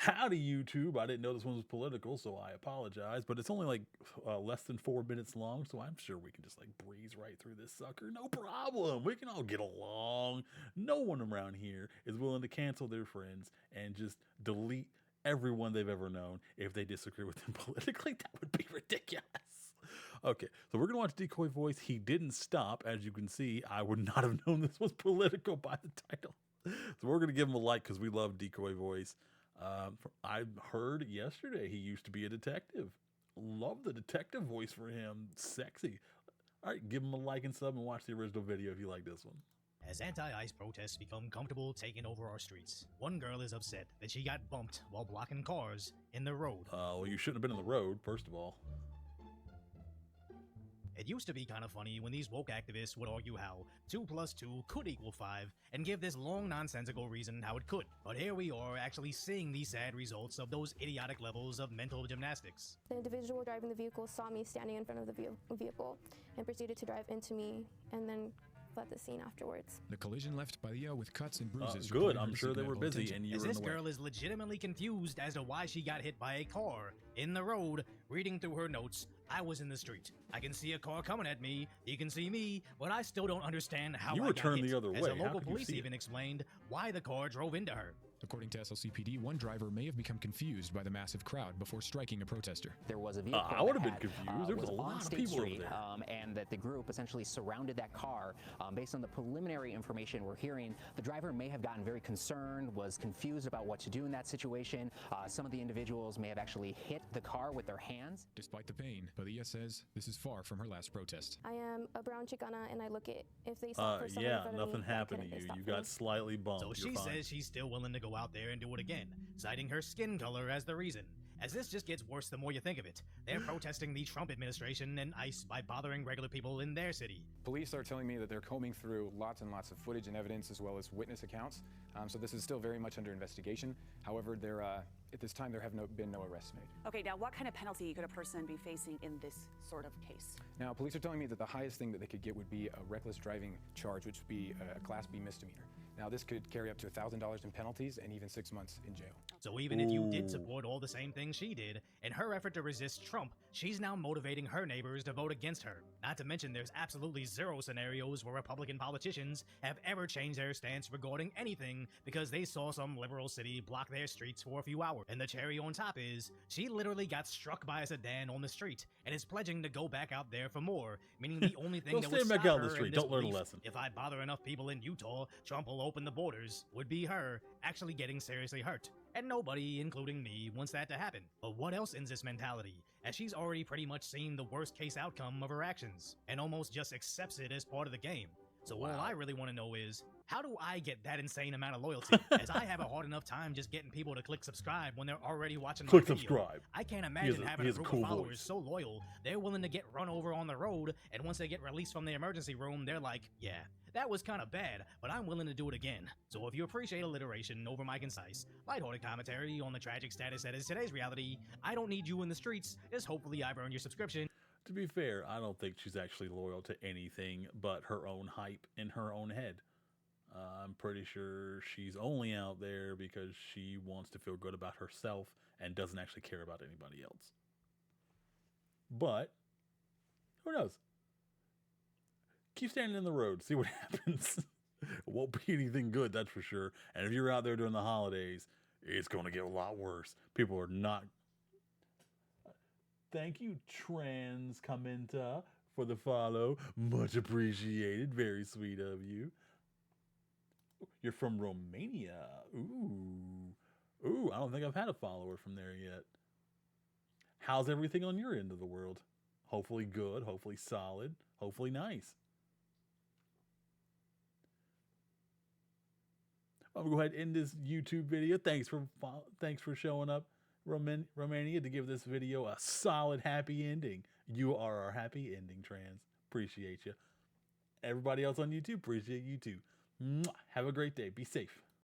Howdy, YouTube. I didn't know this one was political, so I apologize. But it's only like less than 4 minutes long, so I'm sure we can just like breeze right through this sucker. No problem. We can all get along. No one around here is willing to cancel their friends and just delete everyone they've ever known if they disagree with them politically. That would be ridiculous. Okay, so we're going to watch Decoy Voice. He didn't stop. As you can see, I would not have known this was political by the title. So we're going to give him a like because we love Decoy Voice. I heard yesterday he used to be a detective. Love the detective voice for him. Sexy. All right, give him a like and sub and watch the original video if you like this one. As anti-ICE protests become comfortable taking over our streets, one girl is upset that she got bumped while blocking cars in the road. Well, you shouldn't have been in the road, first of all. It used to be kind of funny when these woke activists would argue how 2 + 2 could equal 5 and give this long nonsensical reason how it could. But here we are actually seeing the sad results of those idiotic levels of mental gymnastics. The individual driving the vehicle saw me standing in front of the vehicle and proceeded to drive into me and then fled the scene afterwards. The collision left Bahia with cuts and bruises. Good, I'm sure they were busy and you As were in this the way. girl is legitimately confused as to why she got hit by a car in the road, reading through her notes, I was in the street. I can see a car coming at me, he can see me, but I still don't understand how You I were got turned hit. the other As way. the How local could you police see it? even explained why the car drove into her. According to SLCPD, one driver may have become confused by the massive crowd before striking a protester. There was a vehicle I would have been that confused. There was a lot on of State people over Street, there. and that the group essentially surrounded that car. Based on the preliminary information we're hearing, the driver may have gotten very concerned, was confused about what to do in that situation. Some of the individuals may have actually hit the car with their hands. Despite the pain, Bahia says this is far from her last protest. I am a brown Chicana and I look at if they stop for someone in Yeah, front of nothing me, happened why to couldn't they you. stop You for got me? slightly bumped. So she You're fine. says she's still willing to go out there and do it again, citing her skin color as the reason. As this just gets worse the more you think of it. They're protesting the Trump administration and ICE by bothering regular people in their city. Police are telling me that they're combing through lots and lots of footage and evidence as well as witness accounts. So this is still very much under investigation. However, at this time there have been no arrests made. Okay, now what kind of penalty could a person be facing in this sort of case? Now, police are telling me that the highest thing that they could get would be a reckless driving charge, which would be a Class B misdemeanor. Now, this could carry up to $1,000 in penalties and even 6 months in jail. So even if you did support all the same things she did, in her effort to resist Trump, she's now motivating her neighbors to vote against her. Not to mention there's absolutely zero scenarios where Republican politicians have ever changed their stance regarding anything because they saw some liberal city block their streets for a few hours. And the cherry on top is, she literally got struck by a sedan on the street and is pledging to go back out there for more, meaning the only thing Go that would stand back stop out on the her street. in this Don't learn a belief, lesson. if I bother enough people in Utah, Trump will open the borders, would be her actually getting seriously hurt. And nobody, including me, wants that to happen. But what else ends this mentality? As she's already pretty much seen the worst case outcome of her actions, and almost just accepts it as part of the game. So all I really want to know is, how do I get that insane amount of loyalty? As I have a hard enough time just getting people to click subscribe when they're already watching my Click video. subscribe. I can't imagine having he a has a group cool of followers voice. so loyal, they're willing to get run over on the road, and once they get released from the emergency room, they're like, yeah, that was kind of bad, but I'm willing to do it again. So if you appreciate alliteration over my concise, lighthearted commentary on the tragic status that is today's reality, I don't need you in the streets, just hopefully I've earned your subscription. To be fair, I don't think she's actually loyal to anything but her own hype in her own head. I'm pretty sure she's only out there because she wants to feel good about herself and doesn't actually care about anybody else. But, who knows? Keep standing in the road, see what happens. It won't be anything good, that's for sure. And if you're out there during the holidays, it's going to get a lot worse. People are not... Thank you, Trans Commenta, for the follow. Much appreciated. Very sweet of you. You're from Romania. Ooh. Ooh, I don't think I've had a follower from there yet. How's everything on your end of the world? Hopefully good, hopefully solid, hopefully nice. I'm going to go ahead and end this YouTube video. Thanks for showing up, Romania, to give this video a solid happy ending. You are our happy ending, Trans. Appreciate you. Everybody else on YouTube, appreciate you too. Mwah. Have a great day. Be safe.